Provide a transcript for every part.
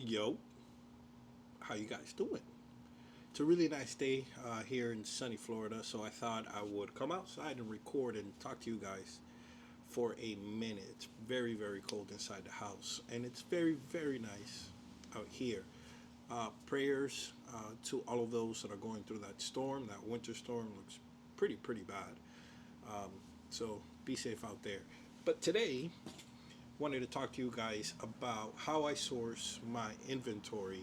Yo, how you guys doing? It's a really nice day here in sunny Florida, so I thought I would come outside and record and talk to you guys for a minute. It's very, very cold inside the house, and it's very, very nice out here. Prayers to all of those that are going through that storm. That winter storm looks pretty bad. Um, so be safe out there. But today, wanted to talk to you guys about how I source my inventory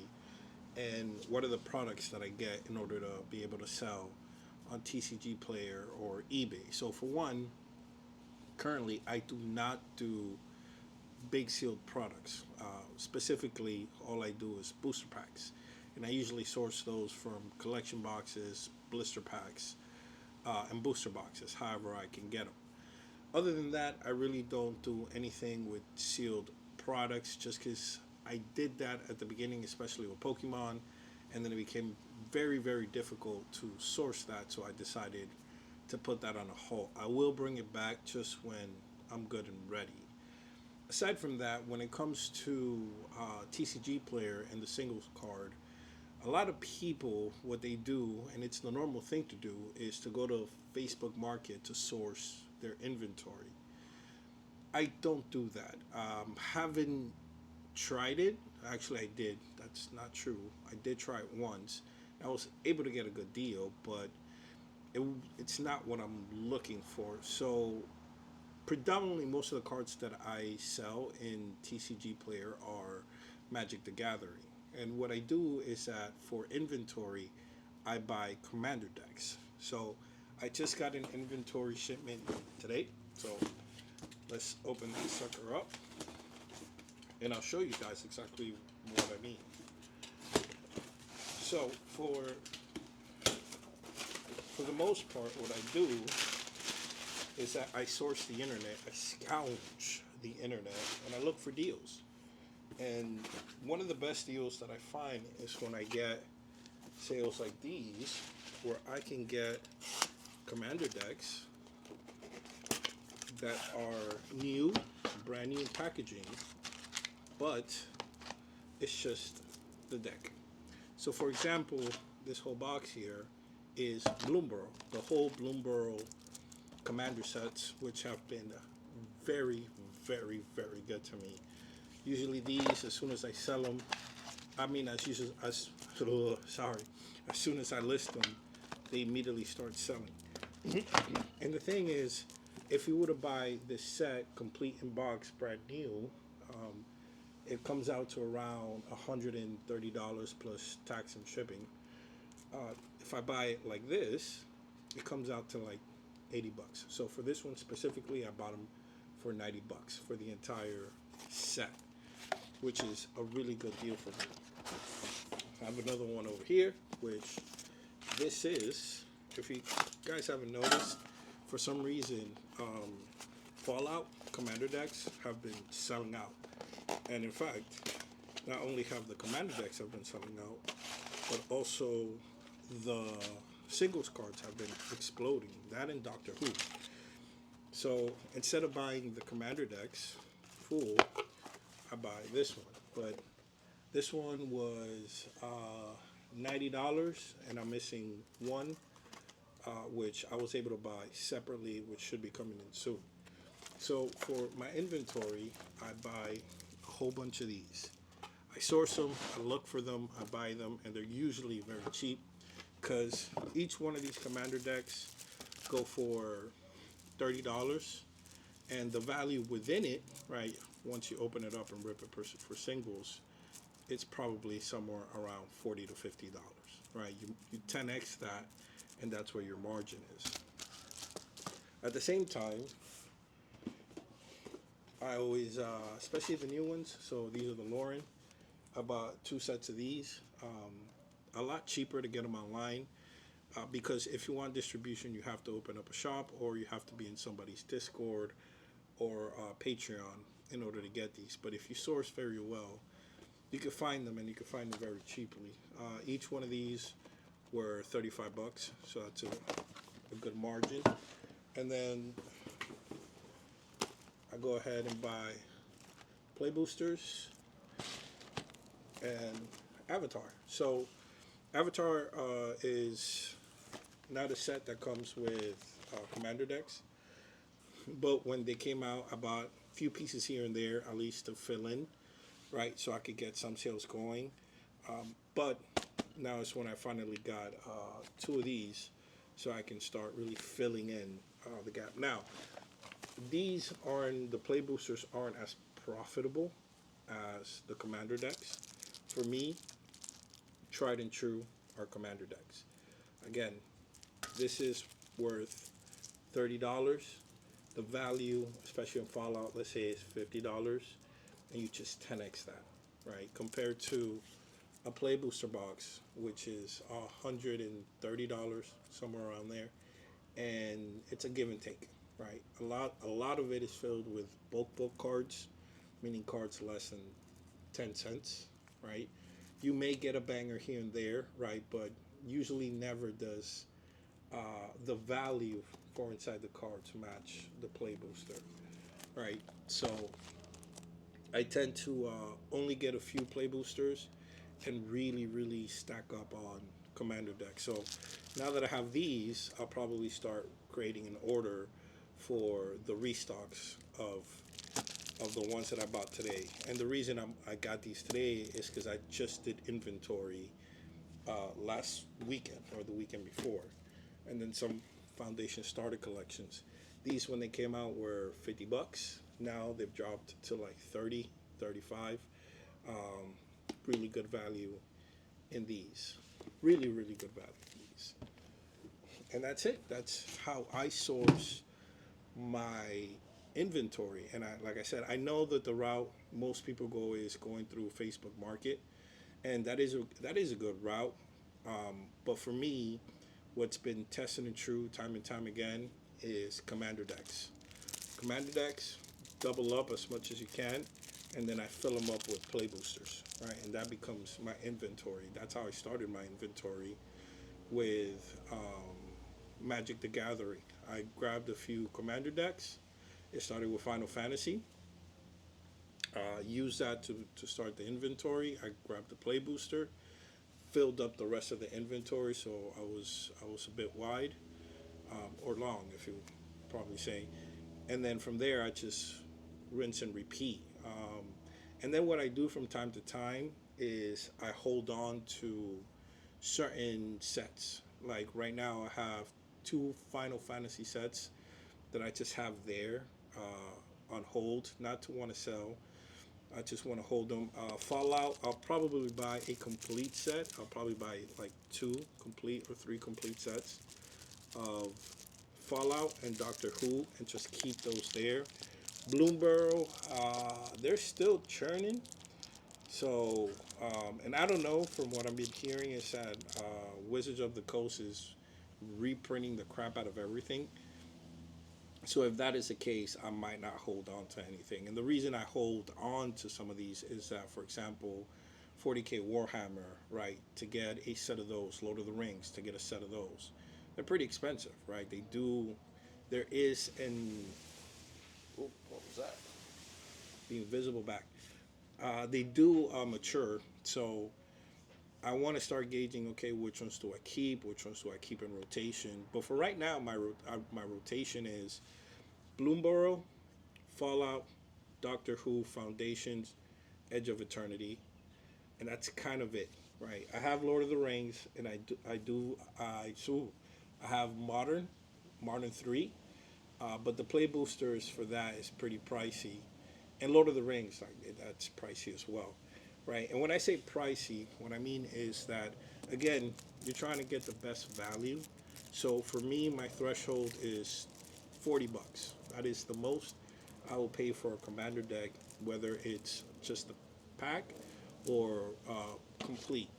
and what are the products that I get in order to be able to sell on TCG Player or eBay. So for one, currently I do not do big sealed products. Specifically, all I do is booster packs, and I usually source those from collection boxes, blister packs, and booster boxes. However, I can get them. Other than that, I really don't do anything with sealed products just because I did that at the beginning, especially with Pokemon, and then it became very difficult to source that, so I decided to put that on a halt. I will bring it back just when I'm good and ready. Aside from that, when it comes to TCG Player and the singles card, a lot of people, what they do, and it's the normal thing to do, is to go to Facebook Market to source their inventory. I don't do that. Haven't tried it. Actually, I did. That's not true. I did try it once. I was able to get a good deal, but it, it's not what I'm looking for. So, predominantly, most of the cards that I sell in TCG Player are Magic the Gathering. And what I do is that for inventory, I buy commander decks. So, I just got an inventory shipment today. So, let's open this sucker up and I'll show you guys exactly what I mean. So for the most part, what I do is that I source the internet, I scourge the internet, and I look for deals. And one of the best deals that I find is when I get sales like these, where I can get commander decks that are new, brand new packaging, but it's just the deck. So, for example, this whole box here is Bloomborough, the whole Bloomborough commander sets, which have been very good to me. Usually, these, as soon as I sell them, sorry, as soon as I list them, they immediately start selling. And the thing is, if you were to buy this set complete in box, brand new, um, it comes out to around $130 plus tax and shipping. If I buy it like this, it comes out to like 80 bucks. So for this one specifically, I bought them for 90 bucks for the entire set, which is a really good deal for me. I have another one over here, which this is, if you guys haven't noticed, for some reason, Fallout Commander decks have been selling out. And in fact, not only have the commander decks have been selling out, but also the singles cards have been exploding. That and Doctor Who. So instead of buying the commander decks full, I buy this one. But this one was $90, and I'm missing one, which I was able to buy separately, which should be coming in soon. So for my inventory, I buy a whole bunch of these. I source them, I look for them, I buy them, and they're usually very cheap because each one of these commander decks go for $30, and the value within it, right, once you open it up and rip it for singles, it's probably somewhere around $40 to $50, right? You 10x that, and that's where your margin is. At the same time, I always, especially the new ones, so these are the Lauren. I bought two sets of these. A lot cheaper to get them online because if you want distribution, you have to open up a shop or you have to be in somebody's Discord or Patreon in order to get these. But if you source very well, you can find them, and you can find them very cheaply. Each one of these were 35 bucks, so that's a good margin. And then I go ahead and buy play boosters. and Avatar. So Avatar is not a set that comes with commander decks, but when they came out, I bought a few pieces here and there, at least to fill in, right, so I could get some sales going. But now is when I finally got two of these, so I can start really filling in the gap. Now, the play boosters aren't as profitable as the commander decks. For me, tried and true are commander decks. Again, this is worth $30. The value, especially in Fallout, let's say is $50, and you just 10x that, right? Compared to a play booster box, which is $130, somewhere around there, and it's a give and take, right? A lot of it is filled with bulk book cards, meaning cards less than 10 cents, right? You may get a banger here and there, right? But usually never does the value for inside the cards match the play booster, right? So I tend to only get a few play boosters and really stack up on commander deck. So now that I have these, I'll probably start creating an order for the restocks of the ones that I bought today. And the reason I got these today is because I just did inventory last weekend or the weekend before, and then some foundation starter collections. These when they came out were $50. Now they've dropped to like 30, 35. Um, really good value in these. Really good value in these. And that's it. That's how I source my inventory. And like I said, I know that the route most people go is going through Facebook Market, and that is a good route. But for me, what's been tested and true time and time again is commander decks. Commander decks, double up as much as you can, and then I fill them up with play boosters, right? And that becomes my inventory. That's how I started my inventory with Magic the Gathering. I grabbed a few commander decks. It started with Final Fantasy. Used that to start the inventory. I grabbed the play booster, filled up the rest of the inventory, so I was a bit wide, or long, if you probably say. And then from there, I just rinse and repeat. And then what I do from time to time is I hold on to certain sets. Like right now, I have two Final Fantasy sets that I just have there on hold, not to want to sell. I just want to hold them. Fallout, I'll probably buy a complete set. I'll probably buy like two complete or three complete sets of Fallout and Doctor Who, and just keep those there. Bloomborough, they're still churning. So, and I don't know, from what I've been hearing, is that Wizards of the Coast is reprinting the crap out of everything. So if that is the case, I might not hold on to anything. And the reason I hold on to some of these is that, for example, 40K Warhammer, right, to get a set of those, Lord of the Rings, to get a set of those, they're pretty expensive, right? There is an, oh, what was that? The invisible back. They do mature, so I want to start gauging, okay, which ones do I keep, which ones do I keep in rotation. But for right now, my rotation is Bloomborough, Fallout, Doctor Who, Foundations, Edge of Eternity, and that's kind of it, right? I have Lord of the Rings, and I have Modern 3, but the play boosters for that is pretty pricey, and Lord of the Rings, like, that's pricey as well, right? And when I say pricey, what I mean is that, again, you're trying to get the best value. So for me, my threshold is $40. That is the most I will pay for a commander deck, whether it's just a pack or complete.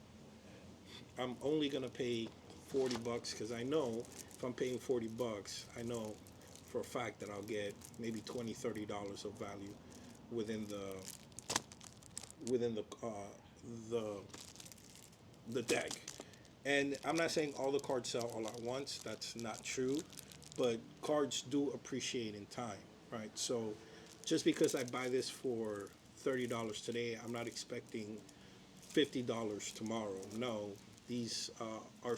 I'm only gonna pay $40 because I know if I'm paying $40, I know for a fact that I'll get maybe $20, $30 of value within the the deck. And I'm not saying all the cards sell all at once. That's not true, but cards do appreciate in time, right? So just because I buy this for $30 today, I'm not expecting $50 tomorrow. No, these are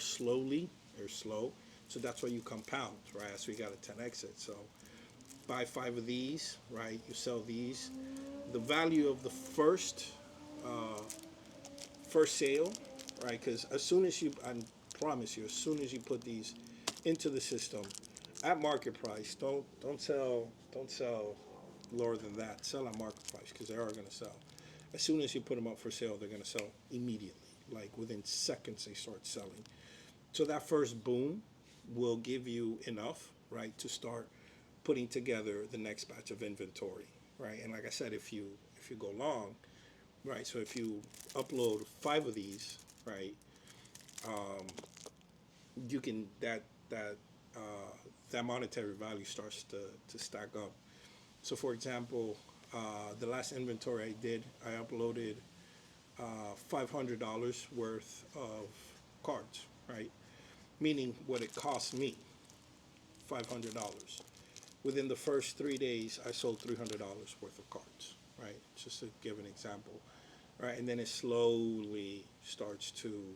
they're slow. So that's why you compound, right? So you got a 10 exit. So buy 5 of these, right? You sell these. The value of the uh, first sale, right? Because as soon as you, I promise you, as soon as you put these into the system at market price, don't sell lower than that. Sell at market price because they are going to sell. As soon as you put them up for sale, they're going to sell immediately. Like within seconds, they start selling. So that first boom will give you enough, right, to start putting together the next batch of inventory, right? And like I said, if you go long, right, so if you upload 5 of these, right, you can that uh, that monetary value starts to stack up. So for example, the last inventory I did, I uploaded $500 worth of cards, right? Meaning what it cost me, $500. Within the first 3 days, I sold $300 worth of cards, right? Just to give an example, right? And then it slowly starts to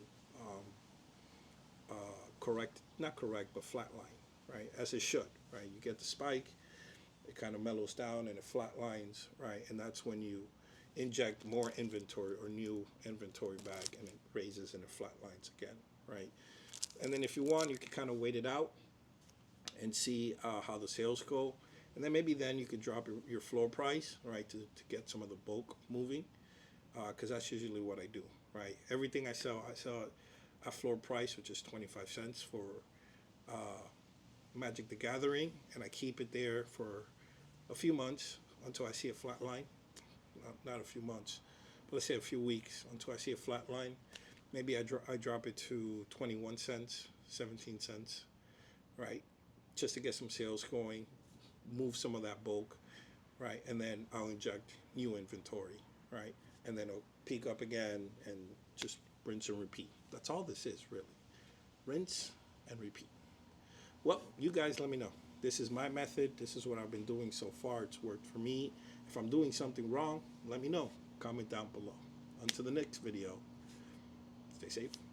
correct, not correct, but flatline, right? As it should, right? You get the spike, it kind of mellows down and it flatlines, right? And that's when you inject more inventory or new inventory back and it raises and it flatlines again, right? And then if you want, you can kind of wait it out and see how the sales go. And then maybe then you could drop your floor price, right, to get some of the bulk moving, because that's usually what I do, right? Everything I sell at floor price, which is 25 cents for Magic the Gathering, and I keep it there for a few months until I see a flat line. Not a few months, but let's say a few weeks until I see a flat line. Maybe I drop it to 21 cents, 17 cents, right? Just to get some sales going, move some of that bulk, right? And then I'll inject new inventory, right? And then it'll peak up again and just rinse and repeat. That's all this is, really. Rinse and repeat. Well, you guys let me know. This is my method. This is what I've been doing so far. It's worked for me. If I'm doing something wrong, let me know. Comment down below. Until the next video, stay safe.